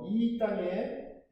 이 땅에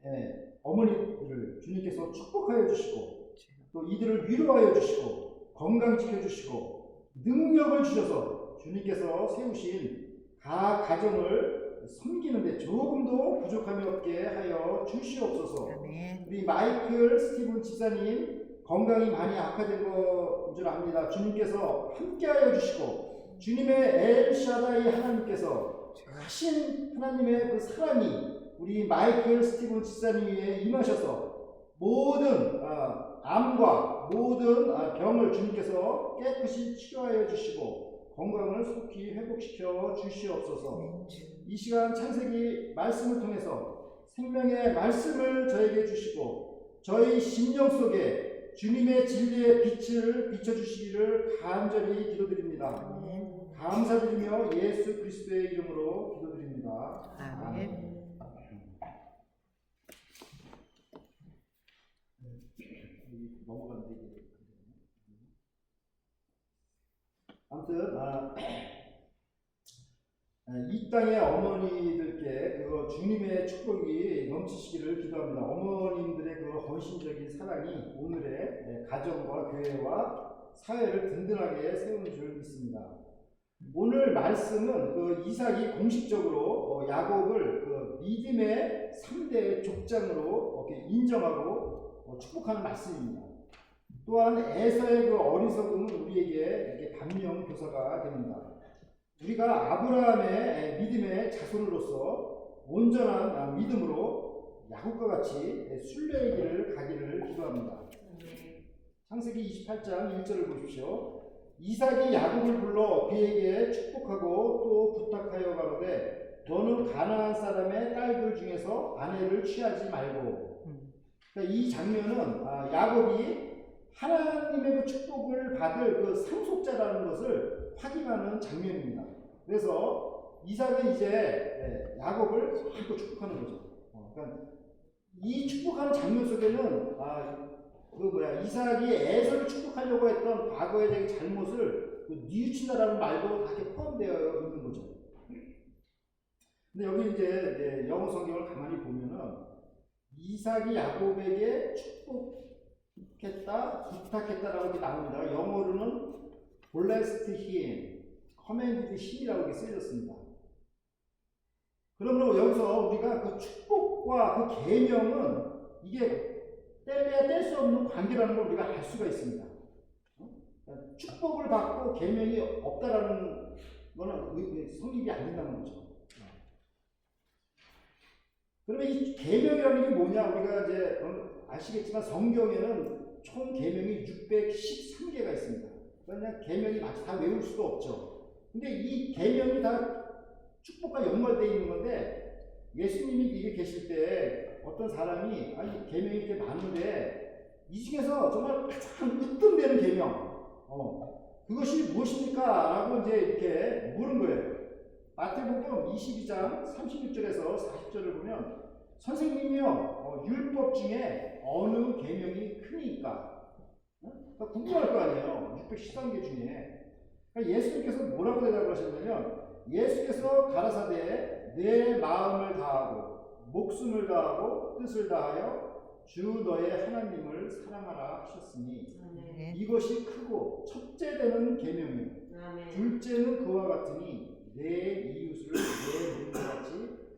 어머니들을 주님께서 축복하여 주시고 또 이들을 위로하여 주시고 건강 지켜주시고 능력을 주셔서 주님께서 세우신 각 가정을 섬기는데 조금도 부족함이 없게 하여 주시옵소서. 아멘. 우리 마이클 스티븐 집사님 건강이 많이 악화된 것인 줄 압니다. 주님께서 함께하여 주시고 주님의 엘샤다이 하나님께서 크신 하나님의 그 사랑이 우리 마이클 스티븐 집사님 위에 임하셔서 모든 암과 모든 병을 주님께서 깨끗이 치료하여 주시고 건강을 속히 회복시켜 주시옵소서. 이 시간 창세기 말씀을 통해서 생명의 말씀을 저에게 주시고 저희 심령 속에 주님의 진리의 빛을 비춰주시기를 간절히 기도드립니다. 감사드리며 예수 그리스도의 이름으로 기도드립니다. 아멘. 넘어가는데 아무튼 이 땅의 어머니들께 그 주님의 축복이 넘치시기를 기도합니다. 어머님들의 그 헌신적인 사랑이 오늘의 가정과 교회와 사회를 든든하게 세우는 줄 믿습니다. 오늘 말씀은 그 이삭이 공식적으로 야곱을 그 믿음의 3대 족장으로 이렇게 인정하고 축복하는 말씀입니다. 또한 에서의 그 어리석음은 우리에게 이렇게 반면 교사가 됩니다. 우리가 아브라함의 믿음의 자손으로서 온전한 믿음으로 야곱과 같이 순례의 길을 가기를 기도합니다. 창세기 28장 1절을 보십시오. 이삭이 야곱을 불러 그에게 축복하고 또 부탁하여 가로되 너는 가나안 사람의 딸들 중에서 아내를 취하지 말고. 그러니까 이 장면은 야곱이 하나님의 그 축복을 받을 그 상속자라는 것을 확인하는 장면입니다. 그래서 이삭은 이제 야곱을 자꾸 축복하는 거죠. 그러니까 이 축복하는 장면 속에는 이삭이 에서를 축복하려고 했던 과거의 잘못을 뉘우친다라는 말도 다 이렇게 포함되어 있는 거죠. 근데 여기 이제 영어 성경을 가만히 보면은 이삭이 야곱에게 축복했다, 부탁했다라고 이렇게 나옵니다. 영어로는 blessed him, commanded him이라고 이렇게 쓰여졌습니다. 그러므로 여기서 우리가 그 축복과 그 계명은 이게 뗄래야 뗄 수 없는 관계라는 걸 우리가 알 수가 있습니다. 축복을 받고 계명이 없다라는 거는 성립이 안 된다는 거죠. 그러면 이 계명이라는 게 뭐냐? 우리가 이제 아시겠지만 성경에는 총 계명이 613개가 있습니다. 그냥 계명이 마치 다 외울 수도 없죠. 근데 이 계명이 다 축복과 연관되어 있는 건데 예수님이 이게 계실 때 어떤 사람이 아니 계명이 이렇게 많은데 이 중에서 정말 가장 으뜸되는 계명 그것이 무엇입니까? 라고 이제 이렇게 물은 거예요. 마태복음 22장 36절에서 40절을 보면 선생님이요 율법 중에 어느 계명이 크니까? 그러니까 궁금할 거 아니에요. 613개 중에. 그러니까 예수님께서 뭐라고 대답을 하셨냐면 예수께서 가라사대 내 마음을 다하고 목숨을 다하고 뜻을 다하여 주 너의 하나님을 사랑하라 하셨으니 이것이 크고 첫째 되는 계명이요 둘째는 그와 같으니 내 이웃을 내 몸같이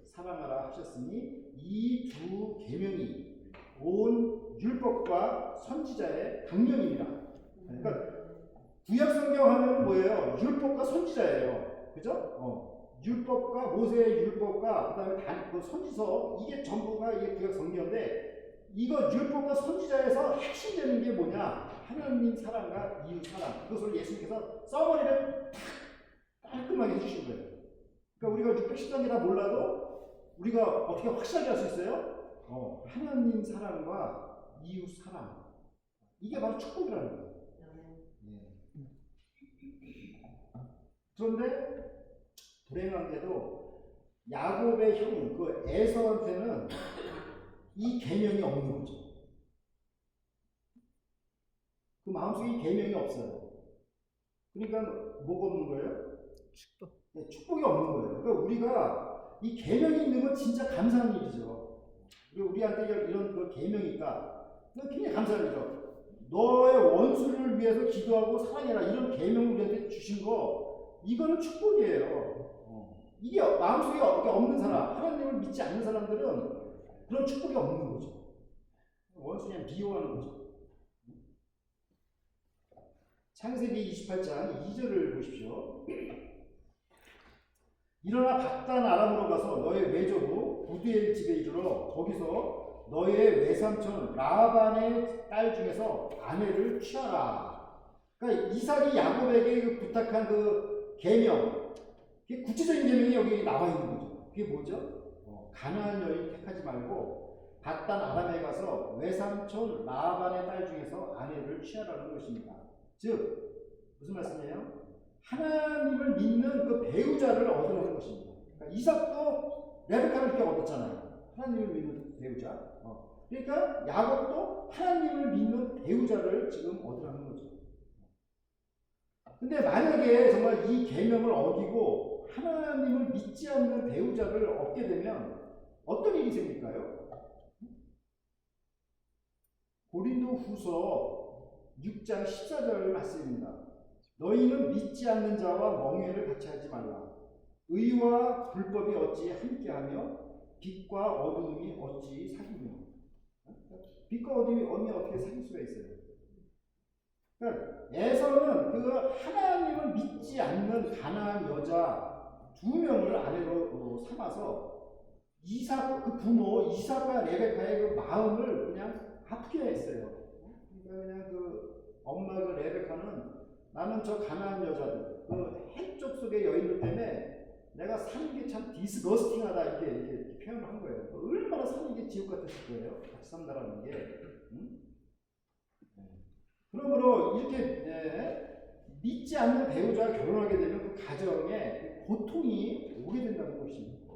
사랑하라 하셨으니 이 두 계명이 온 율법과 선지자의 강령입니다. 그러니까 구약 성경 하면 뭐예요? 율법과 선지자예요. 그죠? 율법과 모세의 율법과 그다음에 그 선지서 이게 전부가 이게 구약 성경인데 이거 율법과 선지자에서 핵심되는 게 뭐냐? 하나님 사랑과 이웃 사랑. 그것을 예수님께서 써머리를 탁 깔끔하게 해주신 거예요. 그러니까 우리가 613개 다 몰라도 우리가 어떻게 확실하게 할 수 있어요? 하나님 사랑과 이웃 사랑. 이게 바로 축복이라는 거예요. 그런데 불행한게도 야곱의 형, 그 에서한테는 이 계명이 없는 거죠. 그 마음속에 이 계명이 없어요. 그러니까 뭐가 없는 거예요? 축복. 네, 축복이 없는 거예요. 그러니까 우리가 이 계명이 있는 건 진짜 감사한 일이죠. 그리고 우리한테 이런 그 계명이 있다. 그건 굉장히 감사한 일이죠. 너의 원수를 위해서 기도하고 사랑해라. 이런 계명을 우리한테 주신 거, 이거는 축복이에요. 이게 마음속에 없는 사람, 하나님을 믿지 않는 사람들은 그런 축복이 없는 거죠. 원수 그냥 미워하는 거죠. 창세기 28장 2절을 보십시오. 일어나 박단 아람으로 가서 너의 외조부 부두엘 집에 이르러 거기서 너의 외삼촌 라반의 딸 중에서 아내를 취하라. 그러니까 이삭이 야곱에게 부탁한 그 계명, 그게 구체적인 계명이 여기 나와 있는 거죠. 그게 뭐죠? 가나안 여인 택하지 말고 박단 아람에 가서 외삼촌 라반의 딸 중에서 아내를 취하라는 것입니다. 즉 무슨 말씀이에요? 하나님을 믿는 그 배우자를 얻으라는 것입니다. 그러니까 이삭도 레베카를 이렇게 얻었잖아요. 하나님을 믿는 배우자. 그러니까 야곱도 하나님을 믿는 배우자를 지금 얻으라는 거죠. 근데 만약에 정말 이 계명을 어기고 하나님을 믿지 않는 배우자를 얻게 되면 어떤 일이 생길까요? 고린도후서 6장 14절 말씀입니다. 너희는 믿지 않는 자와 멍해를 같이 하지 말라. 의와 불법이 어찌 함께하며 빛과 어두움이 어찌 사귀며. 빛과 어두움이 어떻게 사귈 수가 있어요? 그러니까 에서는 그 하나님을 믿지 않는 가나안 여자 2명을 아내로 삼아서 이삭, 그 부모 이삭과 레베카의 그 마음을 그냥 아프게 했어요. 그러니까 그냥 그 엄마 그 레베카는 나는 저 가나안 여자들, 그 해쪽 속의 여인들 때문에 내가 사는 게 참 디스거스팅하다 이렇게 표현을 한 거예요. 얼마나 사는 게 지옥 같았을 거예요. 같이 산다라는 게. 그러므로 이렇게 믿지 않는 배우자와 결혼하게 되면 그 가정에 고통이 오게 된다는 것입니다.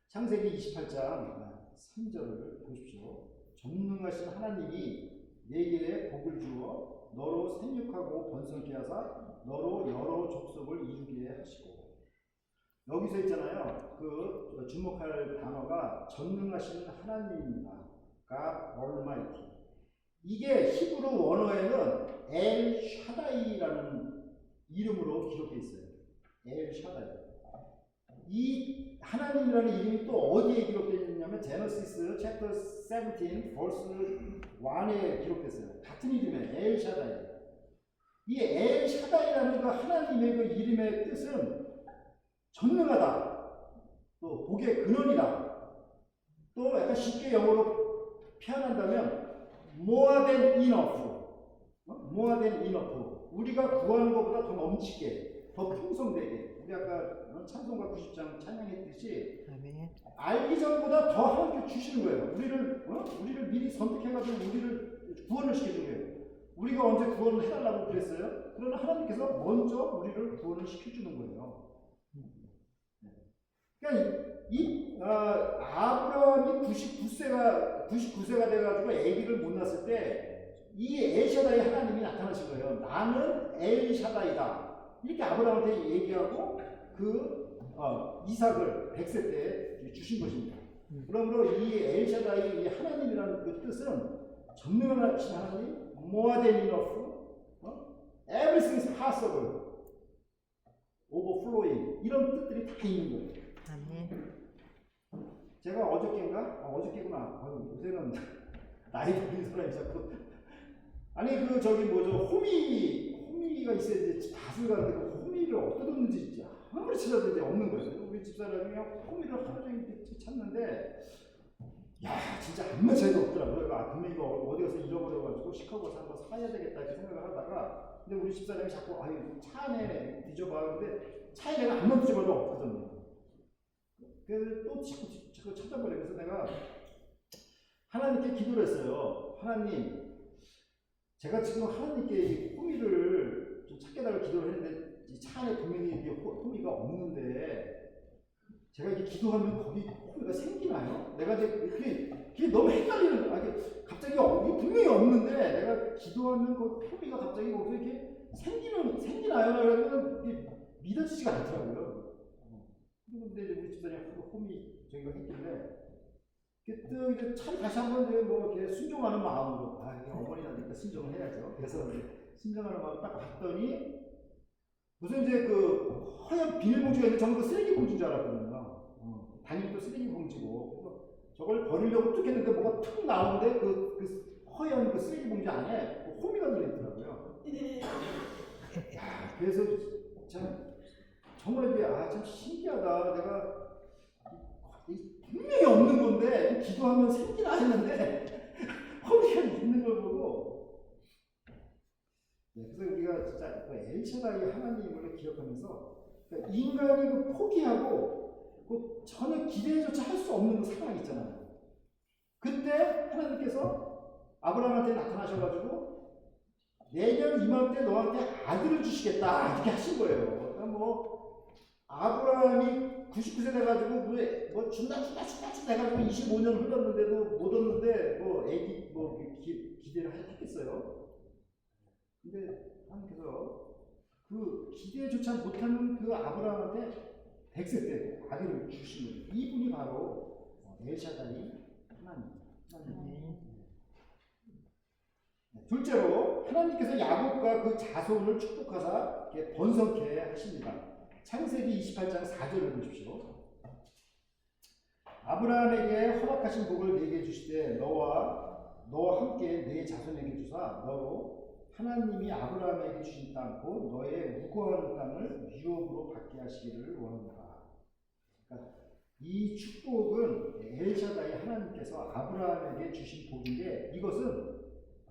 창세기 28장 3절을 보십시오. 전능하신 하나님이 내게 복을 주어 너로 생육하고 번성케 하사 너로 여러 족속을 이루게 하시고. 여기서 있잖아요. 그 주목할 단어가 전능하신 하나님입니다. God Almighty. 이게 히브리 원어에는 엘 샤다이라는 이름으로 기록되어 있어요. 엘 샤다이. 이 하나님이라는 이름이 또 어디에 기록되어 있냐면 제너시스 챕터 17 벌스 1에 기록됐어요. 같은 이름이에요. 엘 샤다이. 이 엘 샤다이라는 그 하나님의 그 이름의 뜻은 전능하다, 또 복의 근원이다, 또 약간 쉽게 영어로 표현한다면 more than enough, more than enough. 우리가 구하는 것보다 더 넘치게, 더 풍성되게. 우리 아까 찬송가 90장 찬양했듯이 알기 전보다 더 하나님께 주시는 거예요. 우리를 미리 선택해가지고 우리를 구원을 시켜준 거예요. 우리가 언제 구원을 해달라고 그랬어요? 그러나 하나님께서 먼저 우리를 구원을 시켜주는 거예요. 그러니까 아브라함이 99세가 돼가지고 아기를 못 낳았을 때 이 엘샤다이 하나님이 나타나신 거예요. 나는 엘샤다이다. 이렇게 아브라함한테 얘기하고 이삭을 100세 때 주신 것입니다. 그러므로 이 엘샤다이 이 하나님이라는 그 뜻은 전능하신 하나님, more than enough, everything is possible, overflowing, 이런 뜻들이 다 있는 거예요. 제가 어저께구나. 요새는 나이 드는 사람이 자꾸. 아니, 호미가 있어야지 밭을 가는데 그 호미를 어디다 뒀는지 아무리 찾아도 이제 없는 거예요. 우리 집사람이 그냥 호미를 하루 종일 찾는데, 야, 진짜 아무 차이도 없더라고요. 분명히 이거 어디 가서 잃어버려가지고 시카고에서 한번 사야 되겠다 이렇게 생각을 하다가, 근데 우리 집사람이 자꾸, 차 안에 뒤져봐. 근데 차에 내가 아무리 뒤져봐도 없거든요. 그래서 또 자꾸 찾아보래. 그래서 내가 하나님께 기도를 했어요. 하나님, 제가 지금 하나님께 호미를 좀 찾게달라고 기도를 했는데 이 차 안에 분명히 호미가 없는데 제가 이렇게 기도하면 거기 호미가 생기나요? 내가 이제 그게 너무 헷갈리는 거야. 갑자기 분명히 없는데 내가 기도하면 그 호미가 갑자기 거기서 이렇게 생기나요? 그러면 믿어지지가 않더라고요. 근데 이제 우리 집사람이 홈이 저희가 했길래 그때 이제 참 다시 한번 이제 뭐 이렇게 순종하는 마음으로 이게 어머니라니까 순종을 해야죠. 그래서 이제 순종하는 마음 딱 봤더니 무슨 이제 그 허연 비닐봉지가 있는데 저는 그 쓰레기 봉지인 줄 알았거든요. 당연히 쓰레기 봉지고 그래서 저걸 버리려고 툭 했는데 뭐가 툭 나오는데 그 허연 그 쓰레기 봉지 안에 그 호미가 들어있더라고요. 야, 그래서 참 정말 이게 참 신기하다. 내가 분명히 없는 건데 기도하면 생기나 했는데 허미가 있는 걸 보고 그래서 우리가 진짜 엘샤다이 하나님을 기억하면서 그러니까 인간이 그 포기하고 그 전혀 기대조차 할 수 없는 그 상황이 있잖아요. 그때 하나님께서 아브라함한테 나타나셔가지고 내년 이맘때 너한테 아들을 주시겠다 이렇게 하신 거예요. 그러니까 뭐 아브라함이 99세 돼가지고 뭐 준다 해가지고 25년 흘렀는데도 못 얻는데 뭐 애기 뭐 기대를 했겠어요. 근데 하나님께서 그 기대조차 못하는 그 아브라함한테 100세 때 아들을 주신 거예요. 이분이 바로 엘샤다이 하나님. 둘째로 하나님께서 야곱과 그 자손을 축복하사 번성케 하십니다. 창세기 28장 4절을 보십시오. 아브라함에게 허락하신 복을 내게 주시되 너와 함께 내 자손에게 주사 너로 하나님이 아브라함에게 주신 땅 곧 너의 우거하는 땅을 유업으로 받게 하시기를 원합니다. 그러니까 이 축복은 엘샤다이 하나님께서 아브라함에게 주신 복인데 이것은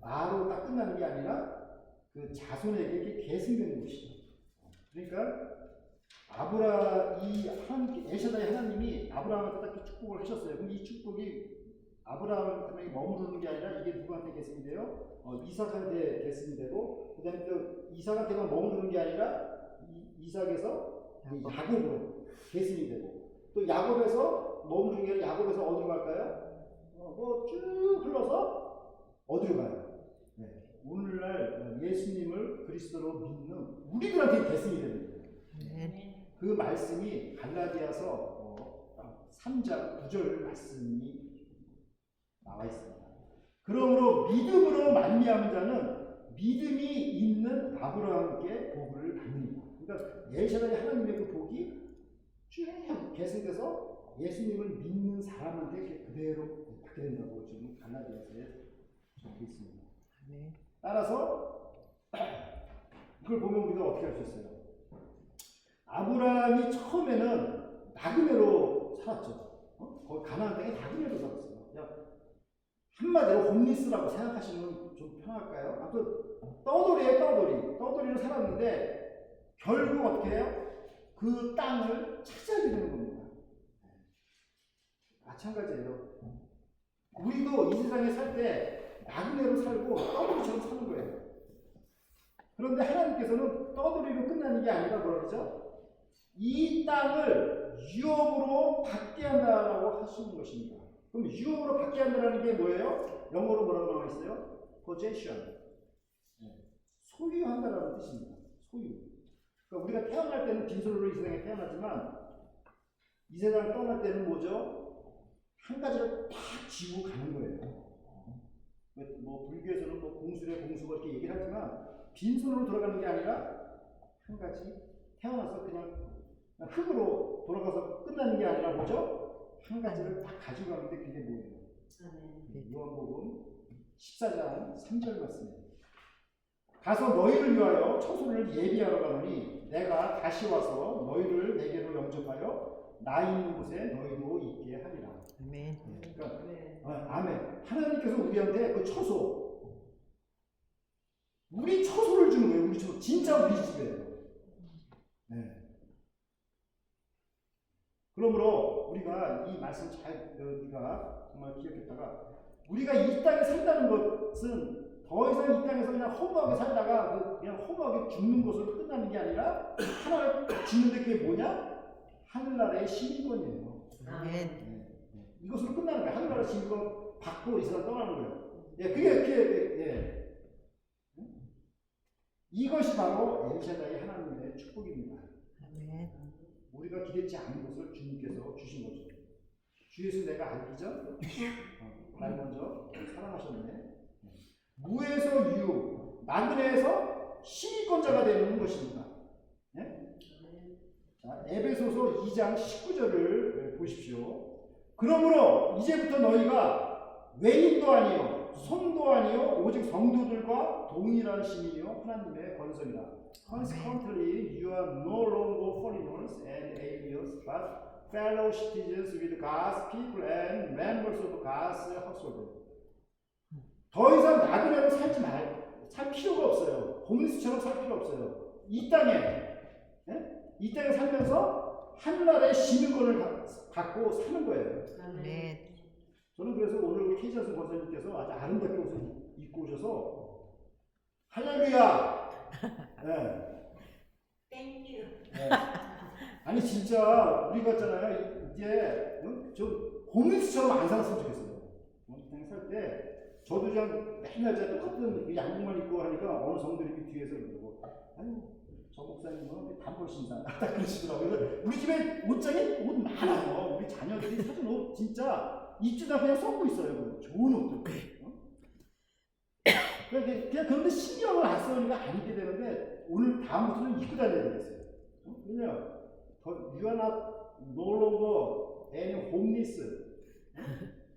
나로 딱 끝나는 게 아니라 그 자손에게 계승되는 것이죠. 그러니까 엘샤다이 하나님이 아브라함한테 딱 축복을 하셨어요. 그럼 이 축복이 아브라함한테 머무르는 게 아니라 이게 누구한테 계승이 돼요? 이삭한테 계승이 되고 그다음에 또 이삭한테만 머무르는 게 아니라 이삭에서 야곱으로 계승이 되고 또 야곱에서 머무르는 게 아니라 야곱에서 어디로 갈까요? 뭐 쭉 흘러서 어디로 가요? 오늘날 예수님을 그리스도로 믿는 우리들한테 계승이 되는 거예요. 그 말씀이 갈라디아서 3장 9절 말씀이 나와 있습니다. 그러므로 믿음으로 말미암은 자는 믿음이 있는 아브라함께 복을 받는다. 그러니까 엘샤다이 하나님의 그 복이 쭉 계승돼서 예수님을 믿는 사람한테 그대로 받게 된다고 지금 갈라디아서에 적혀 있습니다. 따라서 이걸 보면 우리가 어떻게 할 수 있어요? 아브라함이 처음에는 나그네로 살았죠. 거기 가나안 땅에 나그네로 살았어요. 한마디로 홈리스라고 생각하시면 좀 편할까요? 아무튼 떠돌이로 살았는데 결국 어떻게 해요? 그 땅을 찾아야 되는 겁니다. 마찬가지예요. 우리도 이 세상에 살 때 나그네로 살고 떠돌이처럼 사는 거예요. 그런데 하나님께서는 떠돌이로 끝나는 게 아니라 뭐라 그러죠? 이 땅을 유업으로 받게 한다라고 하시는 것입니다. 그럼 유업으로 받게 한다는 게 뭐예요? 영어로 뭐라고 나와 있어요? possession. 소유한다라는 뜻입니다. 소유. 그러니까 우리가 태어날 때는 빈손으로 이 세상에 태어나지만 이 세상을 떠날 때는 뭐죠? 한 가지를 딱 쥐고 가는 거예요. 뭐 불교에서는 뭐 공수래 공수가 이렇게 얘기를 하지만 빈손으로 돌아가는 게 아니라 한 가지 태어나서 그냥 흙으로 돌아가서 끝나는 게 아니라 뭐죠? 한 가지를 딱 가지고 가는데 그게 뭐예요? 요한복음 14장 3절 말씀입니다. 가서 너희를 위하여 처소를 예비하러 가노니 내가 다시 와서 너희를 내게로 영접하여 나 있는 곳에 너희도 있게 하리라. 아멘. 그러니까 아멘. 하나님께서 우리한테 그 처소, 우리 처소를 주는 거예요. 우리 처소, 진짜 우리 집이에요. 그러므로 우리가 이 말씀 잘 우리가 정말 기억했다가 우리가 이 땅에 산다는 것은 더 이상 이 땅에서 그냥 허무하게 살다가 그냥 허무하게 죽는 것으로 끝나는 게 아니라 하나를 죽는데 그게 뭐냐? 하늘나라의 시민권이에요. 이것으로 끝나는 거예요. 하늘나라 시민권 받고 이 사람 떠나는 거예요. 그게 이것이 바로 엘샤다이 하나님의 축복입니다. 우리가 기대치 않은 것을 주님께서 주신 거죠. 주 예수 내가 알기죠? 날 먼저 사랑하셨네. 무에서 유, 나그네에서 시민권자가 되는 것입니다. 네? 자, 에베소서 2장 19절을 보십시오. 그러므로 이제부터 너희가 외인도 아니요 손도 아니요 오직 성도들과 동일한 시민이요 하나님의 권속이라. Consequently, you are no longer foreigners and aliens, but fellow citizens with God's people and members of God's household. 더 이상 나그네로 살 필요가 없어요. 홈리스처럼 살 필요 없어요. 이 땅에, 예? 이 땅에 살면서 하늘나라의 시민권을 갖고 사는 거예요. 네. 저는 그래서 오늘 케이자스 권사님께서 아주 아름답게 옷을 입고 오셔서 할렐루야. 네. 땡큐. 네. 아니 진짜 우리 같잖아요. 이제 좀 홈리스처럼 안 살았으면 좋겠어요. 그냥 살 때. 저도 그냥 맨날 제가 똑같은 양복만 입고 하니까 어느 성도님이 뒤에서 그러고 아유 저 목사님은 단벌 신사 딱 그러시더라고요. 그래서 우리 집에 옷장에 옷 많아요. 우리 자녀들이 사준 옷 진짜 입지도 않고 그냥 썩고 있어요. 좋은 옷들. 그냥 그런데 신경을 안 쓰니까 안 입게 되는데 오늘 다음부터는 입고 다녀야 되겠어요. 왜냐 you are not no longer any homeless.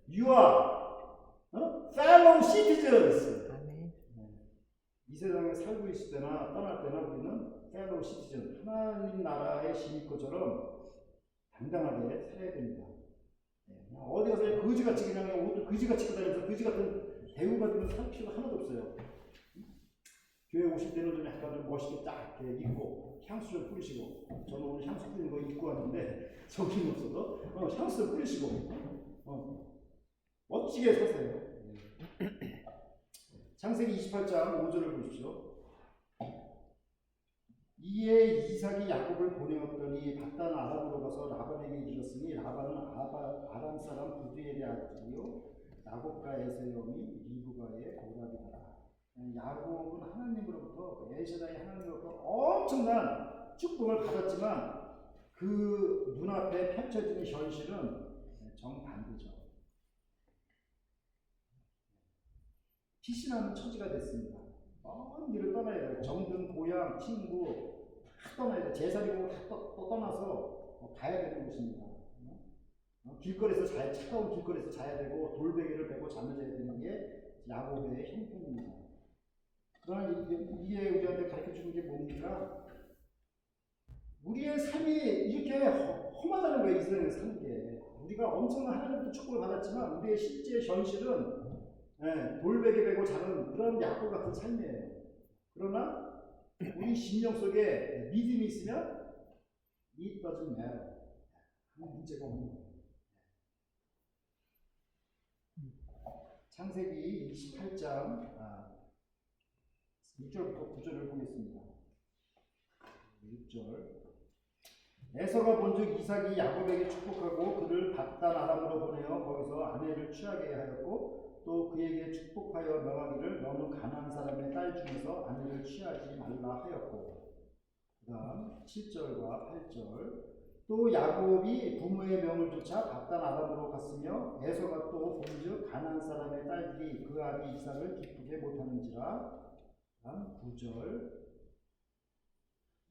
You are fellow citizens. 이 세상에 살고 있을 때나 떠날 때나 우리는 fellow citizen, 하나님 나라의 시민권처럼 당당하게 살아야 됩니다. 어디 가서 거지같이 그냥 옷을 거지같이 입고 다니면서 거지 같은 대우받으면서 살 필요가 하나도 없어요. 교회 오실 때는 좀 약간 좀 멋있게 딱 이렇게 입고 향수 좀 뿌리시고, 저는 오늘 향수 뿌리는 거 입고 왔는데 정신이 없어서 향수 좀 뿌리시고 멋지게 사세요. 창세기 28장 5절을 보십시오. 이에 이삭이 야곱을 보내었더니 바단 아람으로 가서 라반에게 이르렀으니 라반은 아람 사람 부두엘의 아들이요 야곱과 에서의 어미 리브가의 오라비더라. 야곱은 하나님으로부터 엘shaddai 하나님으로부터 엄청난 축복을 받았지만 그 눈앞에 펼쳐지는 현실은 정반대죠. 피신하는 처지가 됐습니다. 먼 길을 떠나야 돼요. 정든, 고향, 친구 다 떠나야 돼요. 제사리고 다 떠나서 가야 되는 곳입니다. 길거리에서 차가운 길거리에서 자야 되고 돌베개를 베고 잠을 자야 되는 게 야곱의 형편입니다. 그러나 이게 우리한테 가르쳐주는 게 뭡니까? 우리의 삶이 이렇게 험하다는 거예요. 이 세상에 사는 게. 우리가 엄청난 하나님부터 축복을 받았지만 우리의 실제 현실은 돌베개 베고 자는 그런 야곱 같은 삶이에요. 그러나 우리 심령 속에 믿음이 있으면 it doesn't matter. 아무 문제가 없는 거예요. 창세기 28장 6절부터 9절을 보겠습니다. 6절 에서가 본즉 이삭이 야곱에게 축복하고 그를 바단 아람으로 보내어 거기서 아내를 취하게 하였고 또 그에게 축복하여 명하기를 너는 가나안 사람의 딸 중에서 아내를 취하지 말라 하였고 그 다음 7절과 8절 또 야곱이 부모의 명을 쫓아 바단 아람으로 갔으며 에서가 또 본즉 가나안 사람의 딸들이 그 아비 이삭을 기쁘게 못하는지라. 그 다음 9절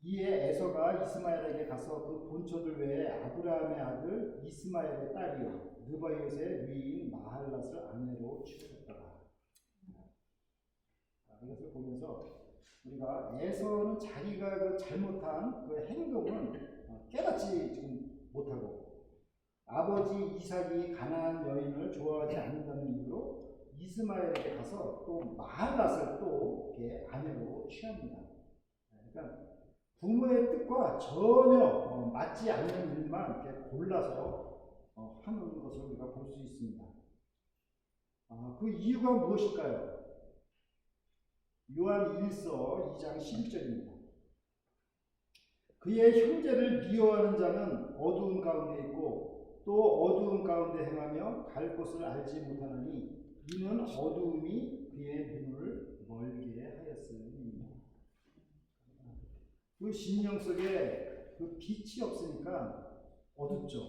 이에 에서가 이스마엘에게 가서 그 본처들 외에 아브라함의 아들 이스마엘의 딸이요 느바이ot의 위인 마할랏을 아내로 취하였더라. 이것을 보면서 우리가 에서는 자기가 그 잘못한 그 행동은 깨닫지 지금 못하고 아버지 이삭이 가나안 여인을 좋아하지 않는다는 이유로 이스마엘에게 가서 또 마할랏을 또 이렇게 아내로 취합니다. 그러니까 부모의 뜻과 전혀 맞지 않는 일만 이렇게 골라서 하는 것을 우리가 볼 수 있습니다. 그 이유가 무엇일까요? 요한 1서 2장 11절입니다. 그의 형제를 미워하는 자는 어두운 가운데 있고 또 어두운 가운데 행하며 갈 곳을 알지 못하나니 이는 어두움이 그의 눈을 멀게 하였으니 그 심령 속에 그 빛이 없으니까 어둡죠.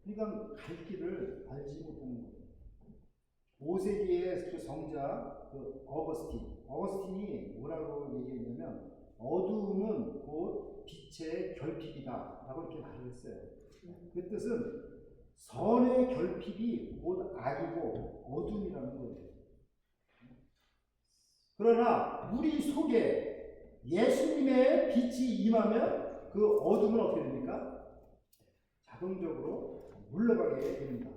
그러니까 갈 길을 알지 못하는 거예요. 5세기의 그 성자 그 어거스틴이 뭐라고 얘기했냐면 어두움은 곧 빛의 결핍이다 라고 이렇게 말을 했어요. 그 뜻은 선의 결핍이 곧 악이고 어둠이라는 거예요. 그러나 우리 속에 예수님의 빛이 임하면 그 어둠은 어떻게 됩니까? 자동적으로 물러가게 됩니다.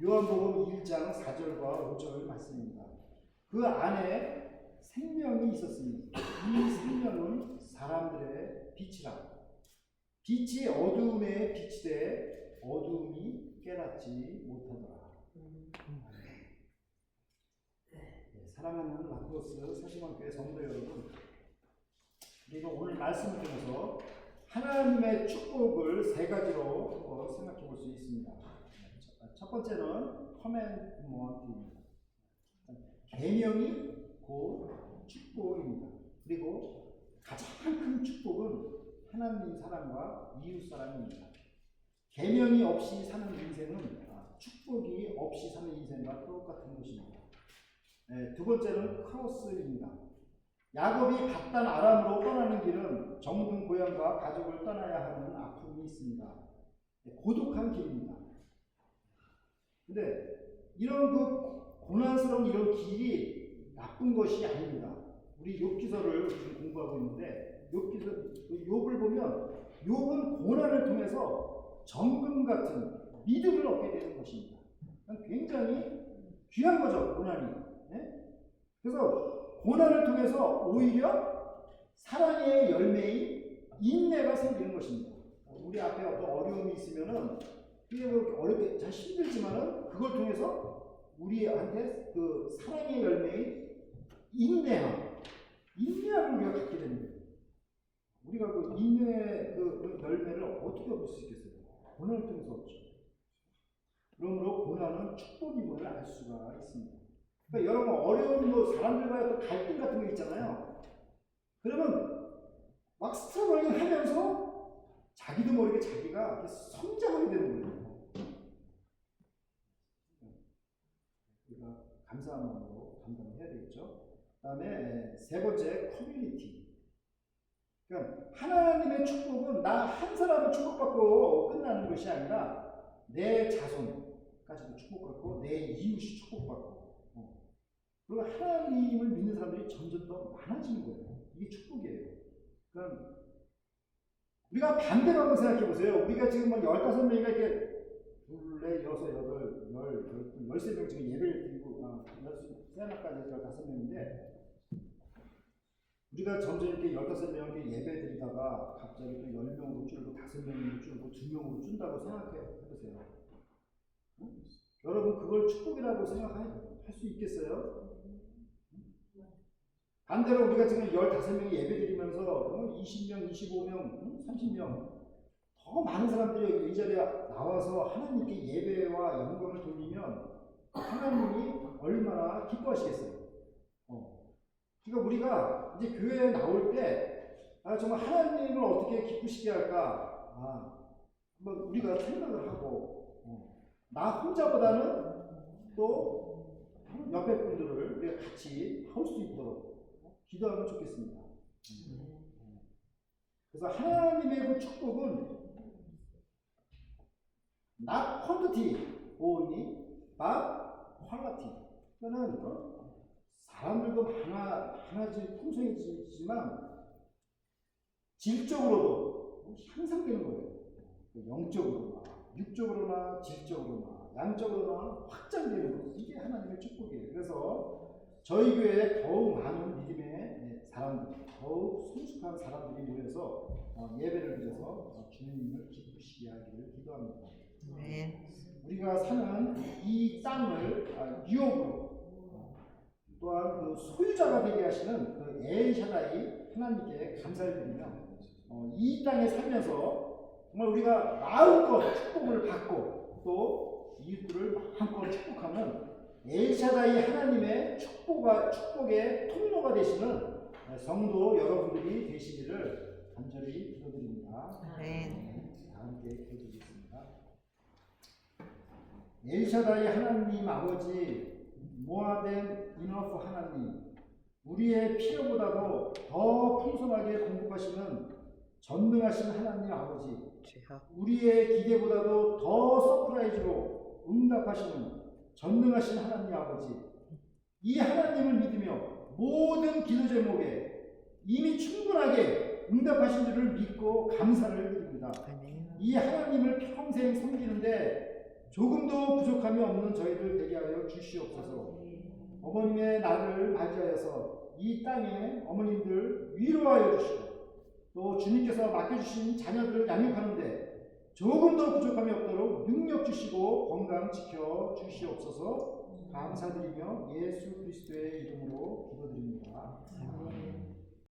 요한복음 1장 4절과 5절 말씀입니다. 그 안에 생명이 있었으니 이 생명은 사람들의 빛이라. 빛이 어두움에 비치되 어두움이 깨닫지 못하더라. 사랑하는 라크로스 사시방교회 성도 여러분, 우리가 오늘 말씀을 통해서 하나님의 축복을 세 가지로 생각해 볼 수 있습니다. 첫 번째는 커맨드먼트입니다. 계명이 곧 축복입니다. 그리고 가장 큰 축복은 하나님 사랑과 이웃 사랑입니다. 계명이 없이 사는 인생은 축복이 없이 사는 인생과 똑같은 것입니다. 두 번째는 크로스입니다. 야곱이 갓단 아람으로 떠나는 길은 정든 고향과 가족을 떠나야 하는 아픔이 있습니다. 고독한 길입니다. 근데 이런 그 고난스러운 이런 길이 나쁜 것이 아닙니다. 우리 욥기서를 지금 공부하고 있는데 욥을 보면 욥은 고난을 통해서 정금 같은 믿음을 얻게 되는 것입니다. 굉장히 귀한 거죠, 고난이. 네? 그래서 고난을 통해서 오히려 사랑의 열매인 인내가 생기는 것입니다. 우리 앞에 어떤 어려움이 있으면은 그게 어렵게 잘 힘들지만은 그걸 통해서 우리한테 그 사랑의 열매인 인내함을 우리가 갖게 됩니다. 우리가 그 인내의 그 열매를 어떻게 얻을 수 있겠어요? 고난을 통해서 얻죠. 그러므로 고난은 축복임을 알 수가 있습니다. 그러니까 여러분 어려운 사람들과의 어떤 갈등 같은 거 있잖아요. 그러면 막 스트러글링 하면서 자기도 모르게 자기가 성장하게 되는 거예요. 우리가 감사한 마음으로 감당을 해야 되겠죠. 그 다음에 세 번째 커뮤니티. 그러니까 하나님의 축복은 나 한 사람을 축복받고 끝나는 것이 아니라 내 자손까지도 축복받고 내 이웃이 축복받고 그리고 하나님을 믿는 사람들이 점점 더 많아지는 거예요. 이게 축복이에요. 그럼 우리가 반대로 한번 생각해 보세요. 우리가 지금 막 15명이가 이렇게 둘, 넷, 여섯, 여덟, 13명 지금 예배를 드리고 세나까지 15명인데 우리가 점점 이렇게 15명에게 예배 드리다가 갑자기 또 10명으로 줄고 5명으로 줄고 2명으로 준다고 생각해 보세요. 응? 여러분 그걸 축복이라고 생각할 수 있겠어요? 반대로 우리가 지금 15명이 예배 드리면서 20명, 25명, 30명 더 많은 사람들이 이 자리에 나와서 하나님께 예배와 영광을 돌리면 하나님이 얼마나 기뻐하시겠어요. 그러니까 우리가 이제 교회에 나올 때 정말 하나님을 어떻게 기쁘시게 할까 한번 우리가 생각을 하고 나 혼자보다는 또 옆에 분들을 우리가 같이 할 수 있도록 기도하면 좋겠습니다. 그래서 하나님의 그 축복은 not quantity only, but quality. 그러니까 사람들도 많아질 풍성해지지만 질적으로도 향상되는 거예요. 영적으로나 육적으로나 질적으로나 양적으로나 확장되는 것. 이게 하나님의 축복이에요. 그래서 저희 교회에 더욱 많은 믿음의 사람들, 더욱 성숙한 사람들이 모여서 예배를 드려서 주님을 기쁘시게 하기를 기도합니다. 네. 우리가 사는 이 땅을 유업으로 또한 그 소유자가 되게 하시는 그 엘샤다이 하나님께 감사를 드리며 이 땅에 살면서 정말 우리가 마음껏 축복을 받고 또 이웃들을 마음껏 축복하는 엘샤다이 하나님의 축복의 통로가 되시는 성도 여러분들이 되시기를 간절히 기도드립니다. 기도드립니다. 다 함께 기도드리겠습니다. 엘샤다이 하나님 아버지, 모아된 이너프 하나님, 우리의 필요보다도 더 풍성하게 공급하시는 전능하신 하나님 아버지, 우리의 기대보다도 더 서프라이즈로 응답하시는 전능하신 하나님 아버지, 이 하나님을 믿으며 모든 기도 제목에 이미 충분하게 응답하신 줄을 믿고 감사를 드립니다. 이 하나님을 평생 섬기는데 조금도 부족함이 없는 저희들 되게 하여 주시옵소서. 어머님의 날을 맞이하여서 이 땅에 어머님들 위로하여 주시고, 또 주님께서 맡겨주신 자녀들을 양육하는데 조금도 부족함이 없도록 능력 주시고 건강 지켜 주시옵소서. 감사드리며 예수 그리스도의 이름으로 기도드립니다. 아멘.